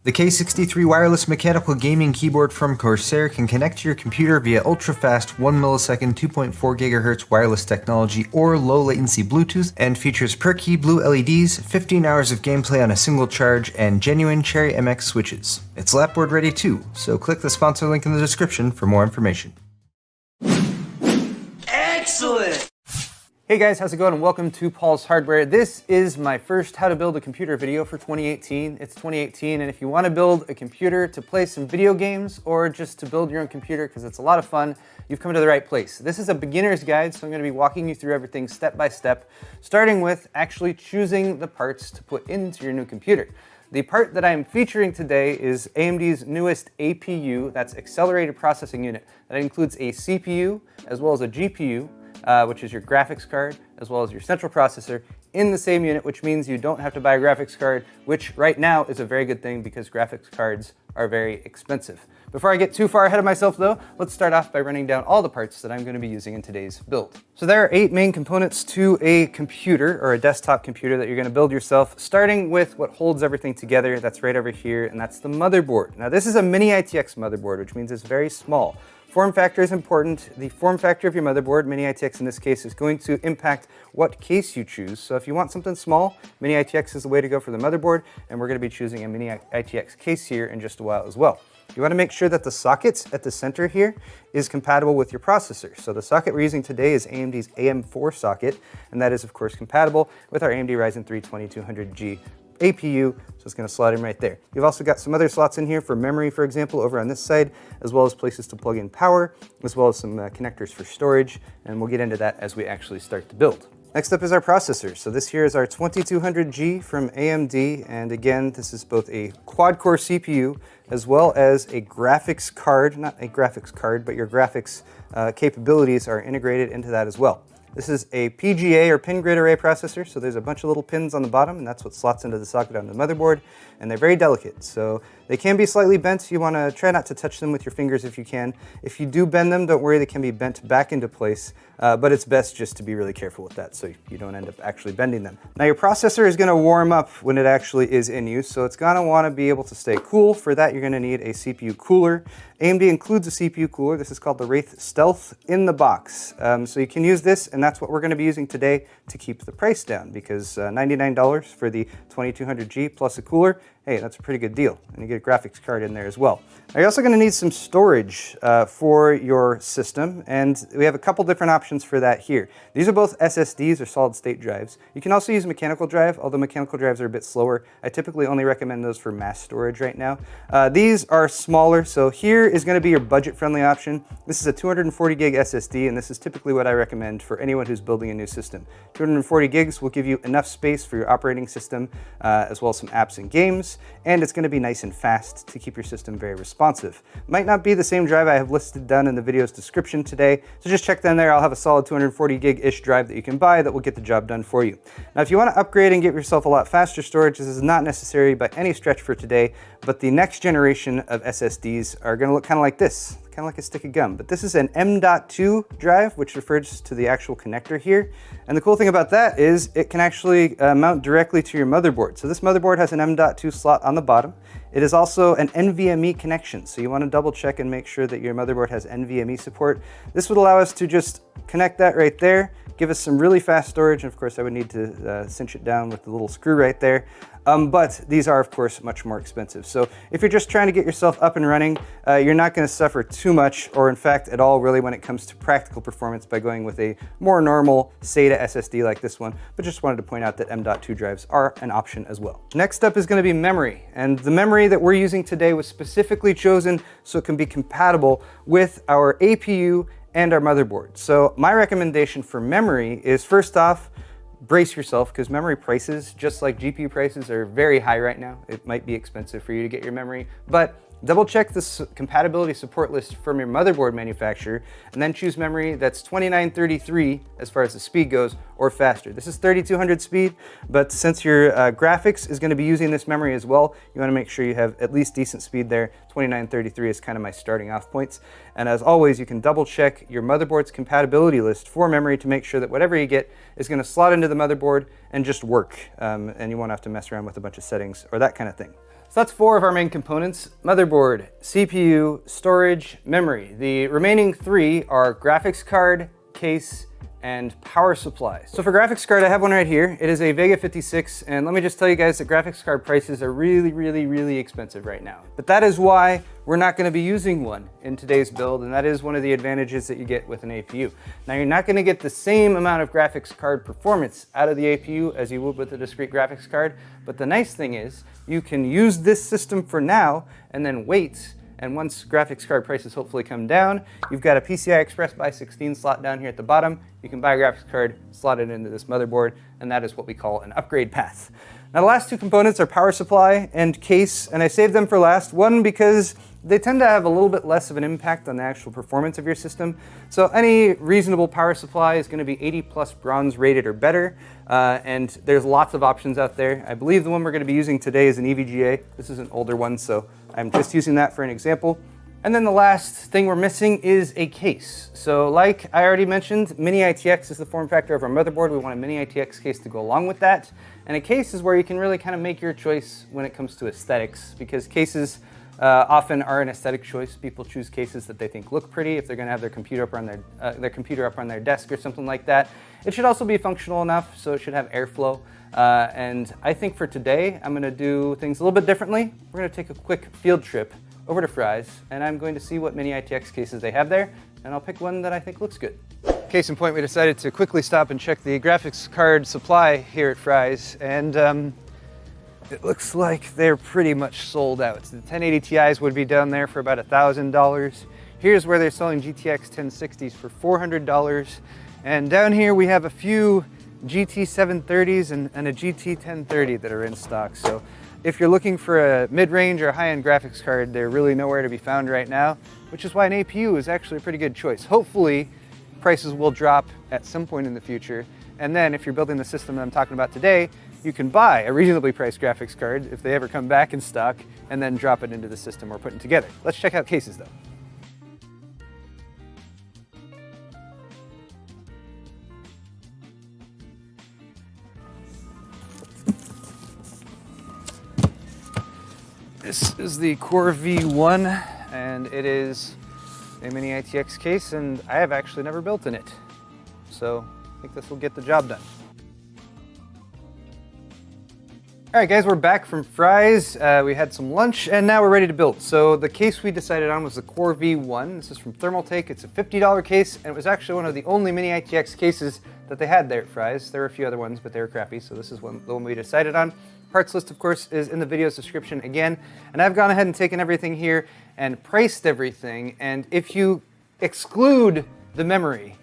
The K63 wireless mechanical gaming keyboard from Corsair can connect to your computer via ultra-fast 1 millisecond 2.4 GHz wireless technology or low latency Bluetooth, and features per-key blue LEDs, 15 hours of gameplay on a single charge, and genuine Cherry MX switches. It's Lapboard ready too, so click the sponsor link in the description for more information. Excellent! Hey guys, how's it going, and welcome to Paul's Hardware. This is my first how to build a computer video for 2018. It's 2018, and if you want to build a computer to play some video games or just to build your own computer because it's a lot of fun, you've come to the right place. This is a beginner's guide, so I'm going to be walking you through everything step by step, starting with actually choosing the parts to put into your new computer. The part that I'm featuring today is AMD's newest APU, that's Accelerated Processing Unit. That includes a CPU as well as a GPU, which is your graphics card, as well as your central processor in the same unit, which means you don't have to buy a graphics card, which right now is a very good thing because graphics cards are very expensive. Before I get too far ahead of myself though, let's start off by running down all the parts that I'm going to be using in today's build. So there are 8 main components to a computer or a desktop computer that you're going to build yourself, starting with what holds everything together. That's right over here, and that's the motherboard. Now this is a mini ITX motherboard, which means it's very small. Form factor is important. The form factor of your motherboard, Mini ITX in this case, is going to impact what case you choose. So if you want something small, Mini ITX is the way to go for the motherboard, and we're going to be choosing a Mini ITX case here in just a while as well. You want to make sure that the sockets at the center here is compatible with your processor. So the socket we're using today is AMD's AM4 socket, and that is of course compatible with our AMD Ryzen 3 2200G APU, so it's going to slot in right there. You've also got some other slots in here for memory, for example, over on this side, as well as places to plug in power, as well as some connectors for storage, and we'll get into that as we actually start to build. Next up is our processor. So this here is our 2200G from AMD, and again, this is both a quad-core CPU as well as a graphics card, not a graphics card, but your graphics capabilities are integrated into that as well. This is a PGA or pin grid array processor, so there's a bunch of little pins on the bottom, and that's what slots into the socket on the motherboard, and they're very delicate, so they can be slightly bent. You want to try not to touch them with your fingers if you can. If you do bend them, don't worry, they can be bent back into place, but it's best just to be really careful with that so you don't end up actually bending them. Now your processor is going to warm up when it actually is in use, so it's going to want to be able to stay cool. For that, you're going to need a CPU cooler. AMD includes a CPU cooler. This is called the Wraith Stealth in the box. So you can use this, and that's what we're going to be using today to keep the price down, because $99 for the 2200G plus a cooler, hey, that's a pretty good deal. And you get a graphics card in there as well. Now you're also going to need some storage for your system, and we have a couple different options for that here. These are both SSDs or solid state drives. You can also use a mechanical drive, although mechanical drives are a bit slower. I typically only recommend those for mass storage right now. These are smaller, so here is going to be your budget-friendly option. This is a 240 gig SSD, and this is typically what I recommend for anyone who's building a new system. 240 gigs will give you enough space for your operating system, as well as some apps and games, and it's going to be nice and fast to keep your system very responsive. Might not be the same drive I have listed down in the video's description today, so just check down there. I'll have a solid 240 gig-ish drive that you can buy that will get the job done for you. Now, if you want to upgrade and get yourself a lot faster storage, this is not necessary by any stretch for today, but the next generation of SSDs are going to look kind of like this. Kind of like a stick of gum, but this is an M.2 drive, which refers to the actual connector here. And the cool thing about that is it can actually mount directly to your motherboard. So this motherboard has an M.2 slot on the bottom. It is also an NVMe connection, so you want to double check and make sure that your motherboard has NVMe support. This would allow us to just connect that right there, give us some really fast storage, and of course I would need to cinch it down with the little screw right there. But these are, of course, much more expensive. So if you're just trying to get yourself up and running, you're not going to suffer too much, or in fact at all really, when it comes to practical performance by going with a more normal SATA SSD like this one, but just wanted to point out that M.2 drives are an option as well. Next up is going to be memory, and the memory that we're using today was specifically chosen so it can be compatible with our APU and our motherboard. So my recommendation for memory is, first off, brace yourself, because memory prices, just like GPU prices, are very high right now. It might be expensive for you to get your memory, but double check this compatibility support list from your motherboard manufacturer, and then choose memory that's 2933 as far as the speed goes, or faster. This is 3200 speed, but since your graphics is going to be using this memory as well, you want to make sure you have at least decent speed there. 2933 is kind of my starting off points. And as always, you can double check your motherboard's compatibility list for memory to make sure that whatever you get is going to slot into the motherboard and just work, and you won't have to mess around with a bunch of settings or that kind of thing. So that's 4 of our main components: motherboard, CPU, storage, memory. The remaining 3 are graphics card, case, and power supply. So for graphics card, I have one right here. It is a Vega 56, and let me just tell you guys that graphics card prices are really expensive right now. But that is why we're not gonna be using one in today's build, and that is one of the advantages that you get with an APU. Now, you're not gonna get the same amount of graphics card performance out of the APU as you would with a discrete graphics card, but the nice thing is you can use this system for now and then wait. And once graphics card prices hopefully come down, you've got a PCI Express by 16 slot down here at the bottom. You can buy a graphics card, slot it into this motherboard, and that is what we call an upgrade path. Now, the last 2 components are power supply and case, and I saved them for last. One, because they tend to have a little bit less of an impact on the actual performance of your system. So any reasonable power supply is going to be 80 plus bronze rated or better, and there's lots of options out there. I believe the one we're going to be using today is an EVGA. This is an older one, so I'm just using that for an example. And then the last thing we're missing is a case. So like I already mentioned, Mini ITX is the form factor of our motherboard. We want a Mini ITX case to go along with that. And a case is where you can really kind of make your choice when it comes to aesthetics, because cases often are an aesthetic choice. People choose cases that they think look pretty if they're going to have their computer up on their desk or something like that. It should also be functional enough, so it should have airflow. And I think for today, I'm going to do things a little bit differently. We're going to take a quick field trip over to Fry's, and I'm going to see what Mini ITX cases they have there, and I'll pick one that I think looks good. Case in point, we decided to quickly stop and check the graphics card supply here at Fry's, and it looks like they're pretty much sold out. The 1080 Ti's would be down there for about $1,000. Here's where they're selling GTX 1060s for $400. And down here we have a few GT 730s and a GT 1030 that are in stock. So if you're looking for a mid-range or high-end graphics card, they're really nowhere to be found right now, which is why an APU is actually a pretty good choice. Hopefully, prices will drop at some point in the future. And then if you're building the system that I'm talking about today, you can buy a reasonably priced graphics card if they ever come back in stock, and then drop it into the system we're putting together. Let's check out cases though. This is the Core V1, and it is a Mini ITX case, and I have actually never built in it. So I think this will get the job done. All right, guys, we're back from Fry's. We had some lunch, and now we're ready to build. So the case we decided on was the Core V1. This is from Thermaltake. It's a $50 case, and it was actually one of the only Mini ITX cases that they had there at Fry's. There were a few other ones, but they were crappy, so this is the one we decided on. Parts list, of course, is in the video's description again, and I've gone ahead and taken everything here and priced everything, and if you exclude the memory,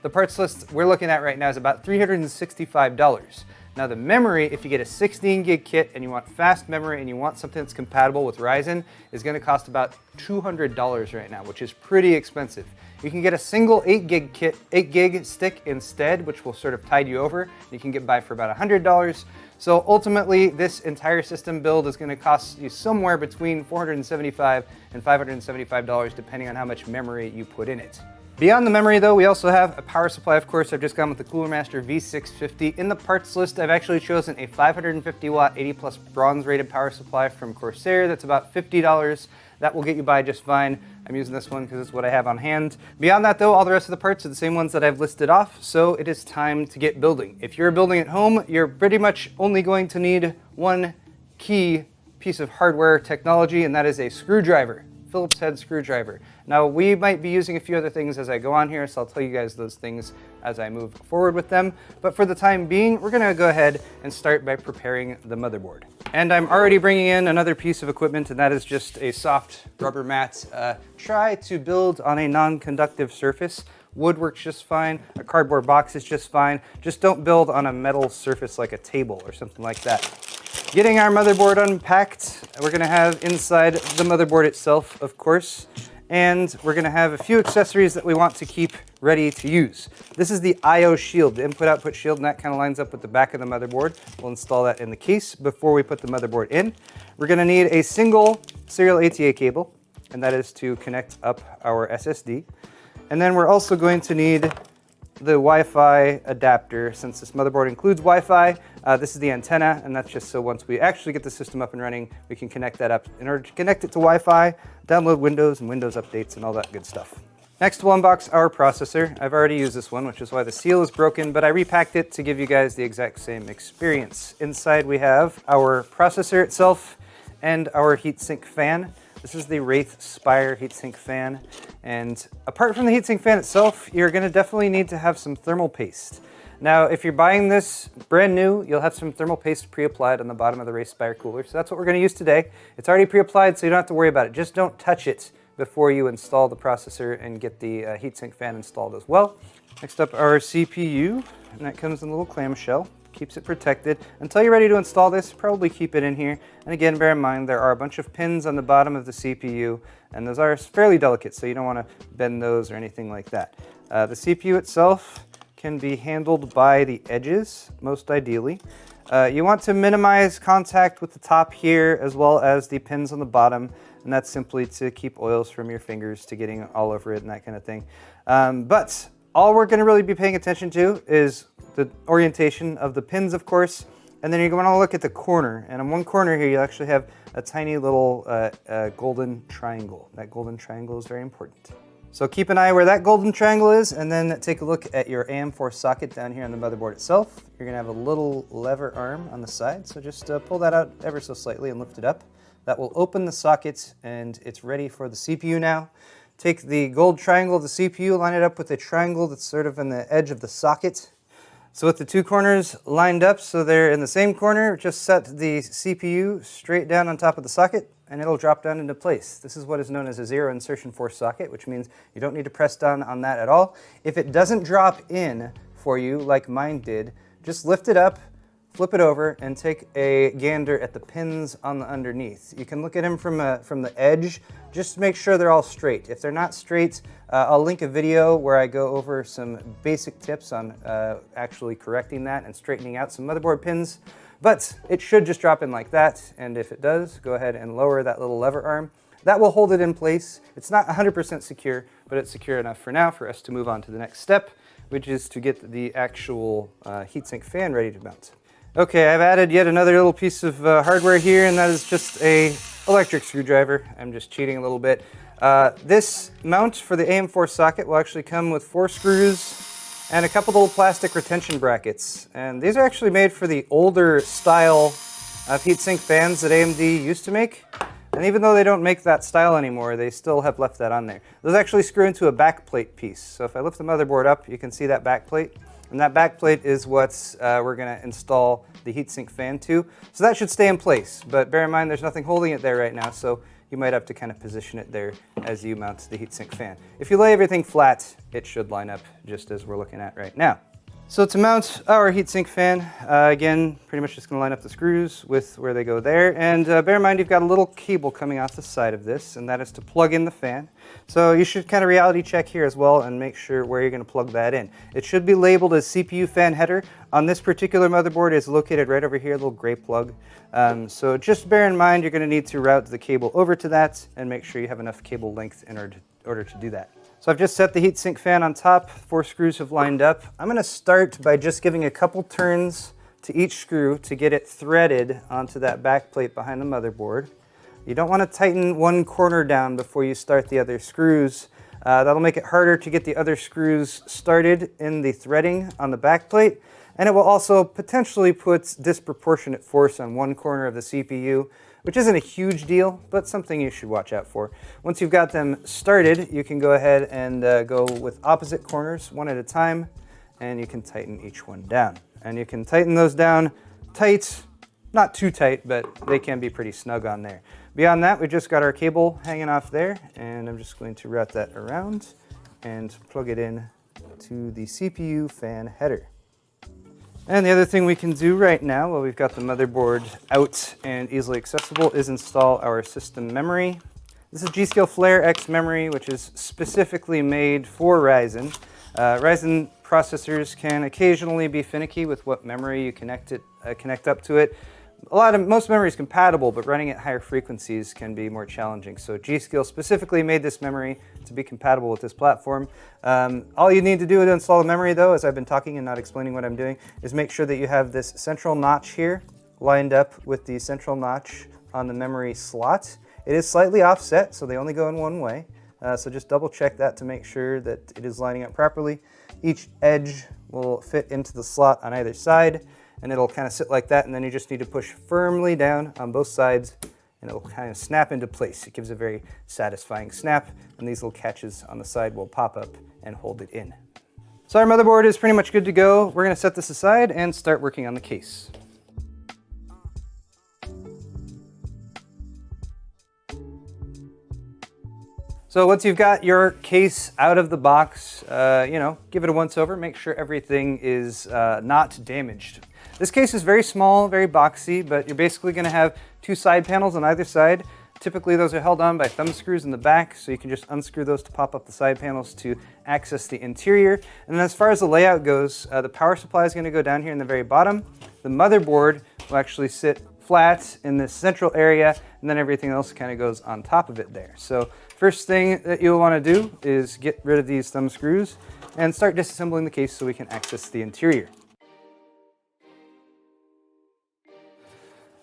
the parts list we're looking at right now is about $365. Now the memory, if you get a 16 gig kit and you want fast memory and you want something that's compatible with Ryzen, is going to cost about $200 right now, which is pretty expensive. You can get a single 8 gig stick instead, which will sort of tide you over. You can get by for about $100. So ultimately, this entire system build is going to cost you somewhere between $475 and $575, depending on how much memory you put in it. Beyond the memory though, we also have a power supply, of course. I've just gone with the Cooler Master V650. In the parts list, I've actually chosen a 550 watt, 80 plus bronze rated power supply from Corsair. That's about $50. That will get you by just fine. I'm using this one because it's what I have on hand. Beyond that though, all the rest of the parts are the same ones that I've listed off, so it is time to get building. If you're building at home, you're pretty much only going to need one key piece of hardware technology, and that is a screwdriver. Phillips head screwdriver. Now we might be using a few other things as I go on here, so I'll tell you guys those things as I move forward with them. But for the time being, we're gonna go ahead and start by preparing the motherboard. And I'm already bringing in another piece of equipment, and that is just a soft rubber mat. Try to build on a non-conductive surface. Wood works just fine, a cardboard box is just fine. Just don't build on a metal surface like a table or something like that. Getting our motherboard unpacked, we're gonna have inside the motherboard itself, of course, and we're gonna have a few accessories that we want to keep ready to use. This is the I/O shield, the input-output shield, and that kind of lines up with the back of the motherboard. We'll install that in the case before we put the motherboard in. We're gonna need a single serial ATA cable, and that is to connect up our SSD. And then we're also going to need the Wi-Fi adapter. Since this motherboard includes Wi-Fi, this is the antenna, and that's just so once we actually get the system up and running, we can connect that up. In order to connect it to Wi-Fi, download Windows and Windows updates and all that good stuff. Next, we'll unbox our processor. I've already used this one, which is why the seal is broken, but I repacked it to give you guys the exact same experience. Inside we have our processor itself and our heatsink fan. This is the Wraith Spire heatsink fan, and apart from the heatsink fan itself, you're going to definitely need to have some thermal paste. Now, if you're buying this brand new, you'll have some thermal paste pre-applied on the bottom of the Wraith Spire cooler, so that's what we're going to use today. It's already pre-applied, so you don't have to worry about it. Just don't touch it before you install the processor and get the heatsink fan installed as well. Next up, our CPU, and that comes in a little clamshell. Keeps it protected. Until you're ready to install this, probably keep it in here. And again, bear in mind there are a bunch of pins on the bottom of the CPU, and those are fairly delicate, so you don't want to bend those or anything like that. The CPU itself can be handled by the edges, most ideally. You want to minimize contact with the top here, as well as the pins on the bottom, and that's simply to keep oils from your fingers to getting all over it and that kind of thing. But all we're going to really be paying attention to is the orientation of the pins, of course, and then you're going to look at the corner. And on one corner here, you actually have a tiny little golden triangle. That golden triangle is very important. So keep an eye where that golden triangle is, and then take a look at your AM4 socket down here on the motherboard itself. You're going to have a little lever arm on the side, so just pull that out ever so slightly and lift it up. That will open the socket, and it's ready for the CPU now. Take the gold triangle of the CPU, line it up with a triangle that's sort of in the edge of the socket. So with the two corners lined up so they're in the same corner, just set the CPU straight down on top of the socket and it'll drop down into place. This is what is known as a zero insertion force socket, which means you don't need to press down on that at all. If it doesn't drop in for you like mine did, just lift it up, flip it over, and take a gander at the pins on the underneath. You can look at them from the edge, just to make sure they're all straight. If they're not straight, I'll link a video where I go over some basic tips on actually correcting that and straightening out some motherboard pins. But it should just drop in like that, and if it does, go ahead and lower that little lever arm. That will hold it in place. It's not 100% secure, but it's secure enough for now for us to move on to the next step, which is to get the actual heatsink fan ready to mount. Okay, I've added yet another little piece of hardware here, and that is just a electric screwdriver. I'm just cheating a little bit. This mount for the AM4 socket will actually come with 4 screws and a couple little plastic retention brackets. And these are actually made for the older style of heatsink fans that AMD used to make. And even though they don't make that style anymore, they still have left that on there. Those actually screw into a backplate piece. So if I lift the motherboard up, you can see that backplate. And that backplate is what we're going to install the heatsink fan to. So that should stay in place, but bear in mind there's nothing holding it there right now, so you might have to kind of position it there as you mount the heatsink fan. If you lay everything flat, it should line up just as we're looking at right now. So to mount our heatsink fan, again, pretty much just going to line up the screws with where they go there. And bear in mind you've got a little cable coming off the side of this, and that is to plug in the fan. So you should kind of reality check here as well and make sure where you're going to plug that in. It should be labeled as CPU fan header. On this particular motherboard, it's located right over here, a little gray plug. So just bear in mind you're going to need to route the cable over to that and make sure you have enough cable length in order to do that. So I've just set the heatsink fan on top, 4 screws have lined up. I'm going to start by just giving a couple turns to each screw to get it threaded onto that back plate behind the motherboard. You don't want to tighten one corner down before you start the other screws. That'll make it harder to get the other screws started in the threading on the back plate, and it will also potentially put disproportionate force on one corner of the CPU, which isn't a huge deal, but something you should watch out for. Once you've got them started, you can go ahead and go with opposite corners one at a time, and you can tighten each one down. And you can tighten those down tight, not too tight, but they can be pretty snug on there. Beyond that, we just got our cable hanging off there, and I'm just going to route that around and plug it in to the CPU fan header. And the other thing we can do right now, while we've got the motherboard out and easily accessible, is install our system memory. This is G.Skill Flare X memory, which is specifically made for Ryzen. Ryzen processors can occasionally be finicky with what memory you connect up to it. Most memory is compatible, but running at higher frequencies can be more challenging. So G.Skill specifically made this memory to be compatible with this platform. All you need to do to install the memory, though, as I've been talking and not explaining what I'm doing, is make sure that you have this central notch here lined up with the central notch on the memory slot. It is slightly offset, so they only go in one way. So just double check that to make sure that it is lining up properly. Each edge will fit into the slot on either side, and it'll kind of sit like that, and then you just need to push firmly down on both sides, and it'll kind of snap into place. It gives a very satisfying snap, and these little catches on the side will pop up and hold it in. So our motherboard is pretty much good to go. We're going to set this aside and start working on the case. So once you've got your case out of the box, give it a once over, make sure everything is not damaged. This case is very small, very boxy, but you're basically going to have two side panels on either side. Typically those are held on by thumb screws in the back, so you can just unscrew those to pop up the side panels to access the interior. And then as far as the layout goes, the power supply is going to go down here in the very bottom. The motherboard will actually sit flat in this central area, and then everything else kind of goes on top of it there. So first thing that you'll want to do is get rid of these thumb screws and start disassembling the case so we can access the interior.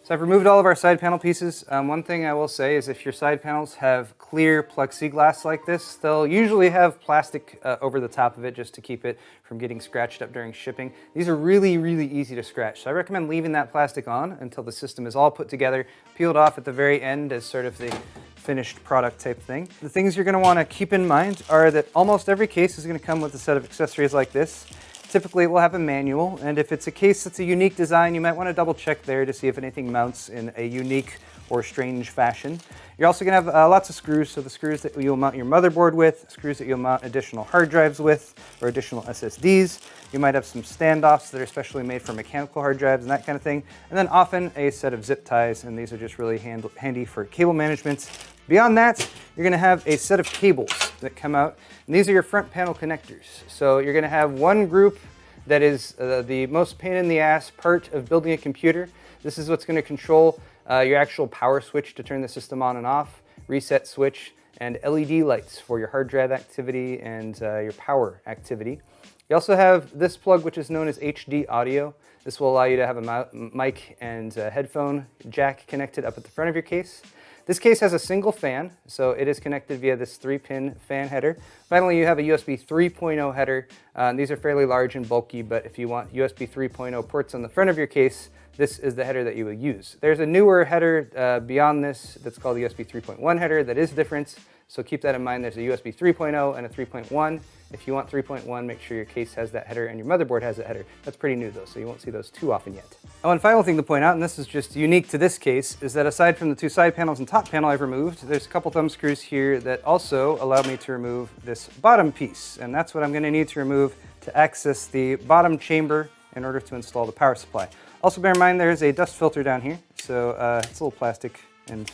So I've removed all of our side panel pieces. One thing I will say is if your side panels have clear plexiglass like this, they'll usually have plastic over the top of it just to keep it from getting scratched up during shipping. These are really, really easy to scratch. So I recommend leaving that plastic on until the system is all put together, peeled off at the very end as sort of the finished product type thing. The things you're going to want to keep in mind are that almost every case is going to come with a set of accessories like this. Typically it will have a manual, and if it's a case that's a unique design, you might want to double check there to see if anything mounts in a unique or strange fashion. You're also going to have lots of screws, so the screws that you'll mount your motherboard with, screws that you'll mount additional hard drives with, or additional SSDs. You might have some standoffs that are specially made for mechanical hard drives and that kind of thing. And then often a set of zip ties, and these are just really handy for cable management. Beyond that, you're going to have a set of cables that come out, and these are your front panel connectors. So you're going to have one group that is the most pain in the ass part of building a computer. This is what's going to control your actual power switch to turn the system on and off, reset switch, and LED lights for your hard drive activity and your power activity. You also have this plug, which is known as HD audio. This will allow you to have a mic and headphone jack connected up at the front of your case. This case has a single fan, so it is connected via this 3-pin fan header. Finally, you have a USB 3.0 header. These are fairly large and bulky, but if you want USB 3.0 ports on the front of your case, this is the header that you will use. There's a newer header beyond this that's called the USB 3.1 header that is different, so keep that in mind. There's a USB 3.0 and a 3.1. If you want 3.1, make sure your case has that header and your motherboard has that header. That's pretty new though, so you won't see those too often yet. Oh, one final thing to point out, and this is just unique to this case, is that aside from the two side panels and top panel I've removed, there's a couple thumb screws here that also allow me to remove this bottom piece, and that's what I'm going to need to remove to access the bottom chamber in order to install the power supply. Also bear in mind there's a dust filter down here, so it's a little plastic and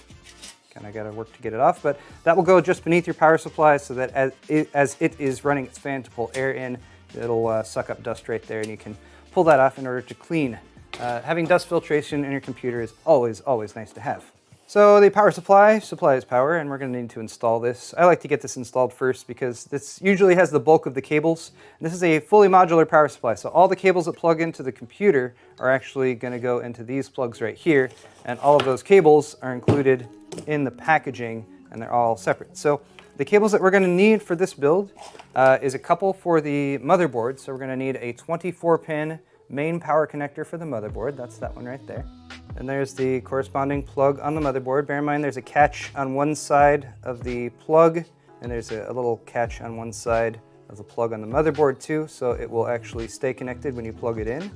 kind of got to work to get it off, but that will go just beneath your power supply so that as it is running its fan to pull air in, it'll suck up dust right there, and you can pull that off in order to clean. Having dust filtration in your computer is always, always nice to have. So the power supply supplies power, and we're going to need to install this. I like to get this installed first because this usually has the bulk of the cables. And this is a fully modular power supply, so all the cables that plug into the computer are actually going to go into these plugs right here, and all of those cables are included in the packaging, and they're all separate. So the cables that we're going to need for this build is a couple for the motherboard. So we're going to need a 24-pin main power connector for the motherboard. That's that one right there. And there's the corresponding plug on the motherboard. Bear in mind there's a catch on one side of the plug, and there's a little catch on one side of the plug on the motherboard too, so it will actually stay connected when you plug it in,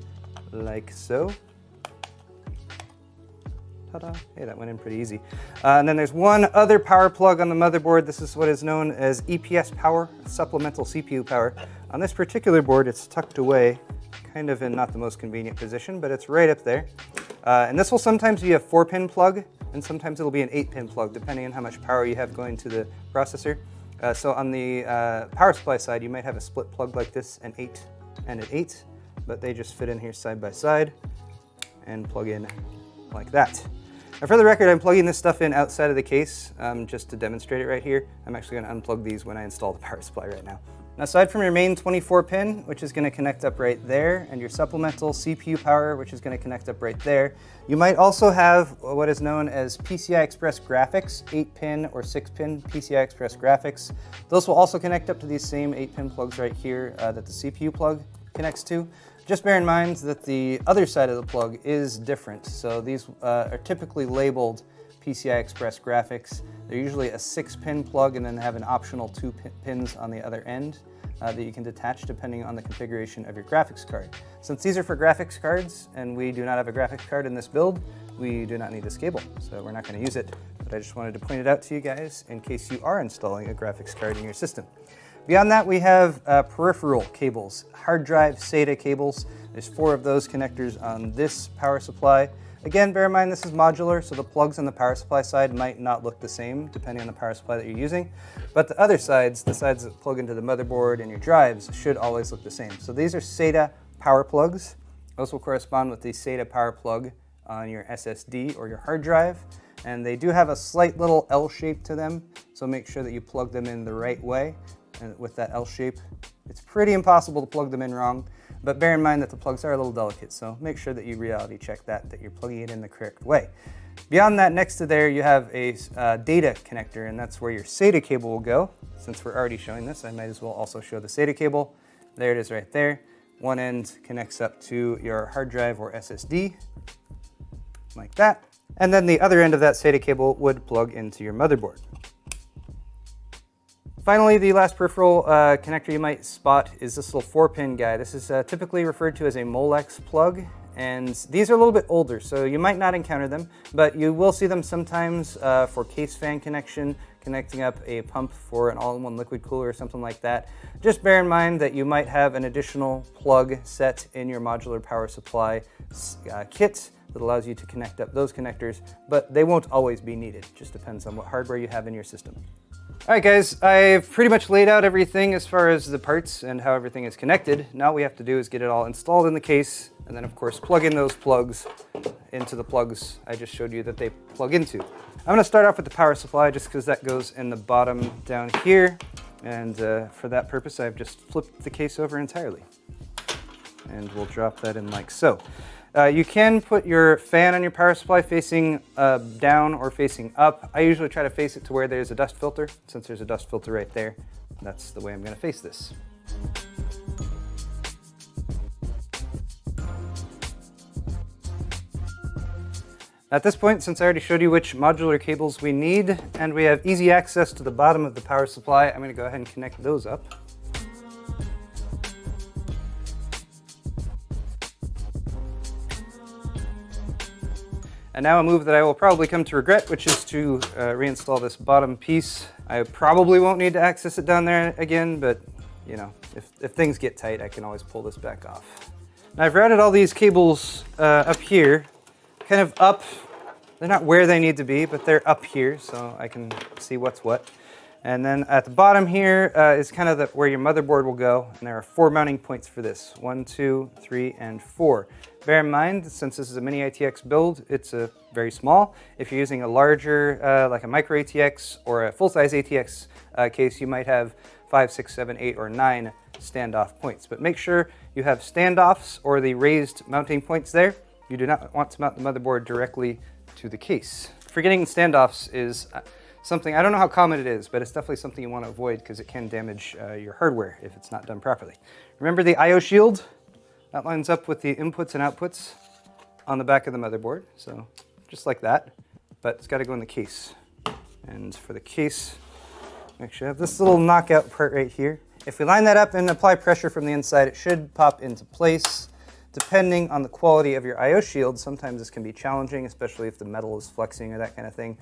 like so. Ta-da. Hey, that went in pretty easy. And then there's one other power plug on the motherboard. This is what is known as EPS power, supplemental CPU power. On this particular board, it's tucked away, kind of in not the most convenient position, but it's right up there. And this will sometimes be a 4-pin plug, and sometimes it'll be an 8-pin plug, depending on how much power you have going to the processor. So on the power supply side, you might have a split plug like this, an 8 and an 8, but they just fit in here side by side and plug in like that. Now for the record, I'm plugging this stuff in outside of the case just to demonstrate it right here. I'm actually going to unplug these when I install the power supply right now. Now aside from your main 24 pin, which is going to connect up right there, and your supplemental CPU power, which is going to connect up right there, you might also have what is known as PCI Express graphics, 8-pin or 6-pin PCI Express graphics. Those will also connect up to these same 8-pin plugs right here that the CPU plug connects to. Just bear in mind that the other side of the plug is different. So these are typically labeled PCI Express graphics. They're usually a 6-pin plug and then have an optional 2 pins on the other end that you can detach depending on the configuration of your graphics card. Since these are for graphics cards and we do not have a graphics card in this build, we do not need this cable, so we're not going to use it. But I just wanted to point it out to you guys in case you are installing a graphics card in your system. Beyond that, we have peripheral cables, hard drive SATA cables. There's 4 of those connectors on this power supply. Again, bear in mind this is modular, so the plugs on the power supply side might not look the same depending on the power supply that you're using. But the other sides, the sides that plug into the motherboard and your drives, should always look the same. So these are SATA power plugs. Those will correspond with the SATA power plug on your SSD or your hard drive. And they do have a slight little L shape to them, so make sure that you plug them in the right way. And with that L shape, it's pretty impossible to plug them in wrong. But bear in mind that the plugs are a little delicate, so make sure that you reality check that you're plugging it in the correct way. Beyond that, next to there, you have a data connector, and that's where your SATA cable will go. Since we're already showing this, I might as well also show the SATA cable. There it is right there. One end connects up to your hard drive or SSD, like that. And then the other end of that SATA cable would plug into your motherboard. Finally, the last peripheral connector you might spot is this little 4-pin guy. This is typically referred to as a Molex plug, and these are a little bit older, so you might not encounter them, but you will see them sometimes for case fan connection, connecting up a pump for an all-in-one liquid cooler or something like that. Just bear in mind that you might have an additional plug set in your modular power supply kit that allows you to connect up those connectors, but they won't always be needed. It just depends on what hardware you have in your system. All right, guys, I've pretty much laid out everything as far as the parts and how everything is connected. Now all we have to do is get it all installed in the case, and then of course plug in those plugs into the plugs I just showed you that they plug into. I'm going to start off with the power supply just because that goes in the bottom down here, and for that purpose I've just flipped the case over entirely. And we'll drop that in like so. You can put your fan on your power supply facing down or facing up. I usually try to face it to where there's a dust filter. Since there's a dust filter right there, that's the way I'm going to face this. At this point, since I already showed you which modular cables we need, and we have easy access to the bottom of the power supply, I'm going to go ahead and connect those up. And now a move that I will probably come to regret, which is to reinstall this bottom piece. I probably won't need to access it down there again, but you know, if things get tight, I can always pull this back off. Now I've routed all these cables up here, kind of up. They're not where they need to be, but they're up here, so I can see what's what. And then at the bottom here is kind of where your motherboard will go, and there are 4 mounting points for this. 1, 2, 3, and 4. Bear in mind, since this is a mini ATX build, it's very small. If you're using a larger, like a micro ATX or a full-size ATX case, you might have 5, 6, 7, 8, or 9 standoff points. But make sure you have standoffs or the raised mounting points there. You do not want to mount the motherboard directly to the case. Forgetting standoffs is something, I don't know how common it is, but it's definitely something you want to avoid because it can damage your hardware if it's not done properly. Remember the I/O shield? That lines up with the inputs and outputs on the back of the motherboard, so just like that, but it's got to go in the case. And for the case, make sure you have this little knockout part right here. If we line that up and apply pressure from the inside, it should pop into place. Depending on the quality of your I/O shield, sometimes this can be challenging, especially if the metal is flexing or that kind of thing.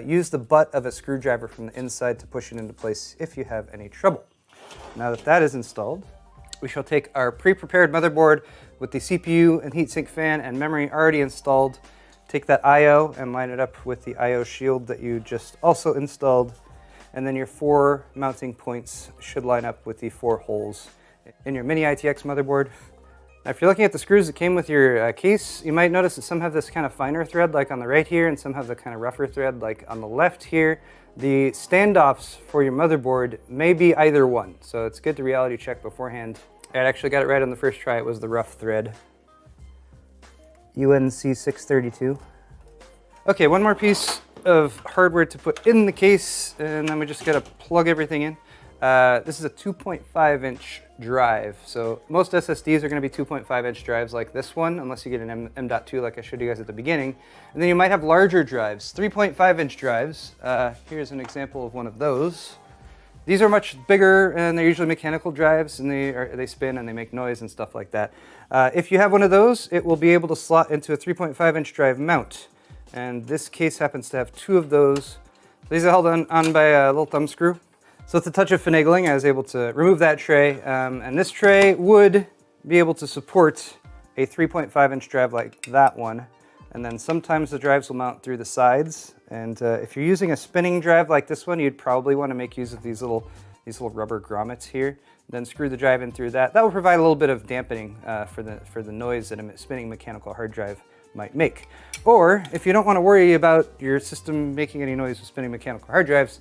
Use the butt of a screwdriver from the inside to push it into place if you have any trouble. Now that that is installed, we shall take our pre-prepared motherboard with the CPU and heatsink fan and memory already installed, take that I/O and line it up with the I/O shield that you just also installed, and then your 4 mounting points should line up with the 4 holes in your mini ITX motherboard. If you're looking at the screws that came with your case, you might notice that some have this kind of finer thread like on the right here, and some have the kind of rougher thread like on the left here. The standoffs for your motherboard may be either one, so it's good to reality check beforehand. I actually got it right on the first try. It was the rough thread. UNC 632. Okay, one more piece of hardware to put in the case, and then we just gotta plug everything in. This is a 2.5-inch drive. So most SSDs are going to be 2.5-inch drives like this one, unless you get an M.2 like I showed you guys at the beginning. And then you might have larger drives, 3.5-inch drives. Here's an example of one of those. These are much bigger, and they're usually mechanical drives, and they spin and they make noise and stuff like that. If you have one of those, it will be able to slot into a 3.5-inch drive mount. And this case happens to have two of those. These are held on by a little thumb screw. So with a touch of finagling, I was able to remove that tray, and this tray would be able to support a 3.5-inch drive like that one. And then sometimes the drives will mount through the sides. And if you're using a spinning drive like this one, you'd probably want to make use of these little rubber grommets here. Then screw the drive in through that. That will provide a little bit of dampening for the noise that a spinning mechanical hard drive might make. Or if you don't want to worry about your system making any noise with spinning mechanical hard drives,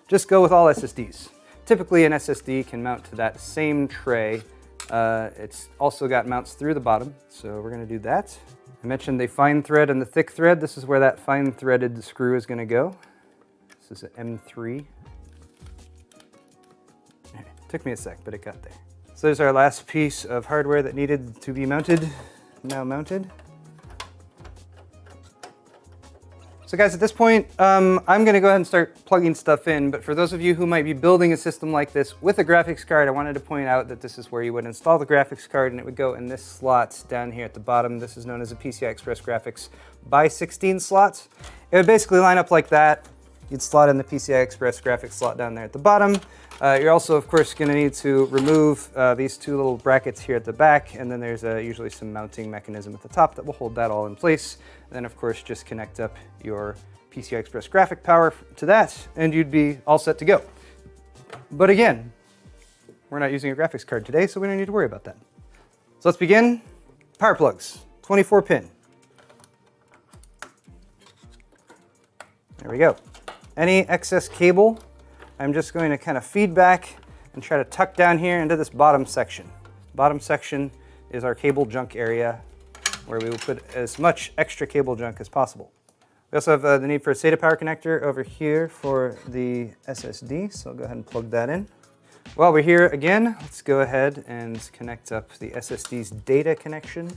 just go with all SSDs. Typically an SSD can mount to that same tray. It's also got mounts through the bottom, so we're gonna do that. I mentioned the fine thread and the thick thread. This is where that fine threaded screw is gonna go. This is an M3. Took me a sec, but it got there. So there's our last piece of hardware that needed to be mounted, now mounted. So guys, at this point, I'm gonna go ahead and start plugging stuff in, but for those of you who might be building a system like this with a graphics card, I wanted to point out that this is where you would install the graphics card, and it would go in this slot down here at the bottom. This is known as a PCI Express Graphics by 16 slots. It would basically line up like that. You'd slot in the PCI Express graphics slot down there at the bottom. You're also, of course, going to need to remove these two little brackets here at the back, and then there's usually some mounting mechanism at the top that will hold that all in place. And then, of course, just connect up your PCI Express graphic power to that, and you'd be all set to go. But again, we're not using a graphics card today, so we don't need to worry about that. So let's begin. Power plugs, 24 pin. There we go. Any excess cable, I'm just going to kind of feed back and try to tuck down here into this bottom section. Bottom section is our cable junk area where we will put as much extra cable junk as possible. We also have the need for a SATA power connector over here for the SSD, so I'll go ahead and plug that in. While we're here again, let's go ahead and connect up the SSD's data connection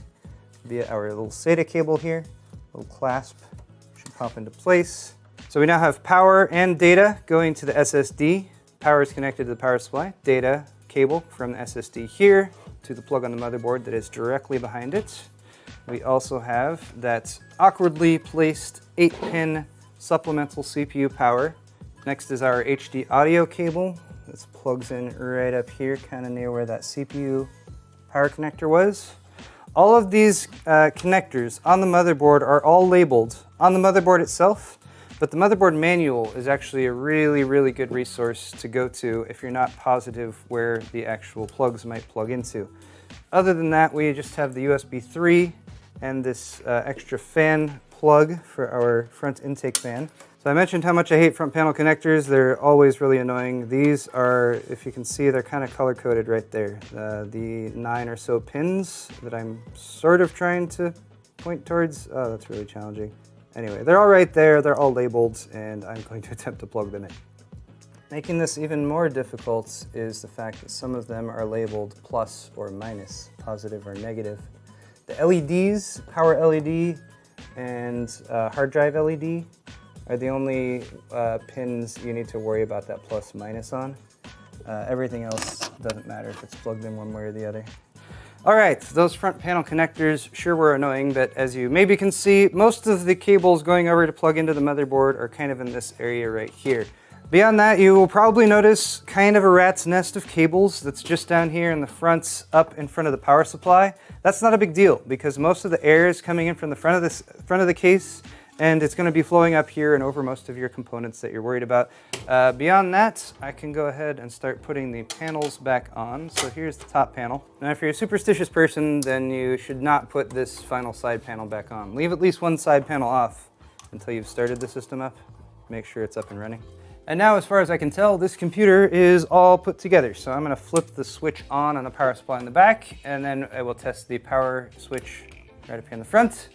via our little SATA cable here. Little clasp should pop into place. So we now have power and data going to the SSD. Power is connected to the power supply. Data cable from the SSD here to the plug on the motherboard that is directly behind it. We also have that awkwardly placed 8-pin supplemental CPU power. Next is our HD audio cable. This plugs in right up here, kind of near where that CPU power connector was. All of these connectors on the motherboard are all labeled on the motherboard itself. But the motherboard manual is actually a really, really good resource to go to if you're not positive where the actual plugs might plug into. Other than that, we just have the USB 3 and this extra fan plug for our front intake fan. So I mentioned how much I hate front panel connectors. They're always really annoying. These are, if you can see, they're kind of color-coded right there. The 9 or so pins that I'm sort of trying to point towards. Oh, that's really challenging. Anyway, they're all right there, they're all labeled, and I'm going to attempt to plug them in. Making this even more difficult is the fact that some of them are labeled plus or minus, positive or negative. The LEDs, power LED and hard drive LED, are the only pins you need to worry about that plus minus on. Everything else doesn't matter if it's plugged in one way or the other. All right, those front panel connectors sure were annoying, but as you maybe can see, most of the cables going over to plug into the motherboard are kind of in this area right here. Beyond that, you will probably notice kind of a rat's nest of cables that's just down here in the front, up in front of the power supply. That's not a big deal because most of the air is coming in from the front of the case, and it's going to be flowing up here and over most of your components that you're worried about. Beyond that, I can go ahead and start putting the panels back on. So here's the top panel. Now if you're a superstitious person, then you should not put this final side panel back on. Leave at least one side panel off until you've started the system up. Make sure it's up and running. And now, as far as I can tell, this computer is all put together. So I'm going to flip the switch on the power supply in the back, and then I will test the power switch right up here in the front.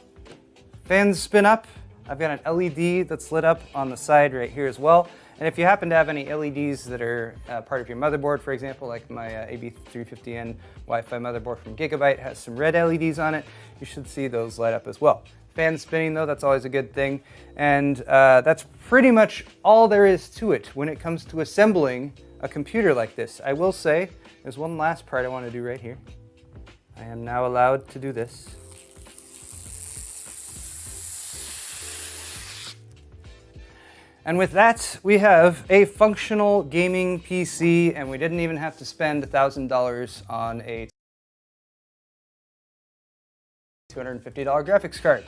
Fans spin up. I've got an LED that's lit up on the side right here as well. And if you happen to have any LEDs that are part of your motherboard, for example, like my AB350N Wi-Fi motherboard from Gigabyte has some red LEDs on it, you should see those light up as well. Fan spinning though, that's always a good thing. And that's pretty much all there is to it when it comes to assembling a computer like this. I will say, there's one last part I want to do right here. I am now allowed to do this. And with that, we have a functional gaming PC, and we didn't even have to spend $1,000 on a $250 graphics card.